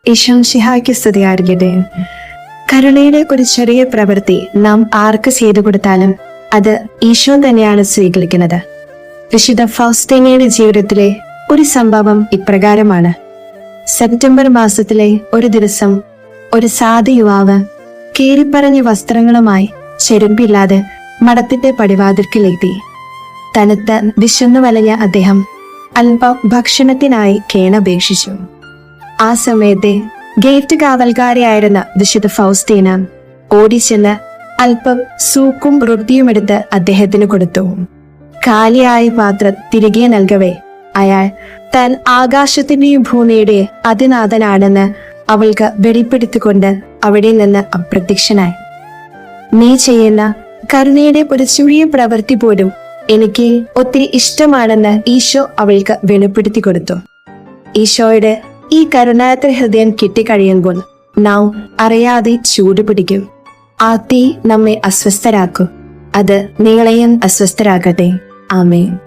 ഈശോമിശിഹായ്ക്ക് സ്തുതിയായിരിക്കട്ടെ. കരുണയുടെ ഒരു ചെറിയ പ്രവൃത്തി നാം ആർക്ക് ചെയ്തു കൊടുത്താലും അത് ഈശോ തന്നെയാണ് സ്വീകരിക്കുന്നത്. വിശുദ്ധ ഫൗസ്റ്റീനയുടെ ജീവിതത്തിലെ ഒരു സംഭവം ഇപ്രകാരമാണ്. സെപ്റ്റംബർ മാസത്തിലെ ഒരു ദിവസം ഒരു സാധു യുവാവ് കീറിപ്പറഞ്ഞ വസ്ത്രങ്ങളുമായി ചെരുപ്പില്ലാതെ മഠത്തിന്റെ പടിവാതിൽക്കലെത്തി. തണുത്ത വിശന്നു വലഞ്ഞ അദ്ദേഹം അല്പം ഭക്ഷണത്തിനായി കേണപേക്ഷിച്ചു. ആ സമയത്തെ ഗേറ്റ് കാവൽക്കാരിയായിരുന്ന വിശുദ്ധ ഫൗസ്റ്റീന ഓടിച്ചെന്ന് അല്പം സൂക്കും റൊട്ടിയുമെടുത്ത് അദ്ദേഹത്തിന് കൊടുത്തു. കാലിയായ പാത്രം തിരികെ നൽകവേ അയാൾ താൻ ആകാശത്തിന്റെയും ഭൂമിയുടെയും അതിനാഥനാണെന്ന് അവൾക്ക് വെളിപ്പെടുത്തിക്കൊണ്ട് അവിടെ നിന്ന് അപ്രത്യക്ഷനായി. നീ ചെയ്യുന്ന കരുണയുടെ ഒരു ചെറിയ പ്രവൃത്തി പോലും എനിക്ക് ഒത്തിരി ഇഷ്ടമാണെന്ന് ഈശോ അവൾക്ക് വെളിപ്പെടുത്തി കൊടുത്തു. ഈശോയുടെ ഈ കരുണാത്ര ഹൃദയം കിട്ടിക്കഴിയുമ്പോൾ നാം അറിയാതെ ചൂട് പിടിക്കും. ആ തീ നമ്മെ അസ്വസ്ഥരാക്കും. അത് നിങ്ങളെയും അസ്വസ്ഥരാക്കട്ടെ. ആമേൻ.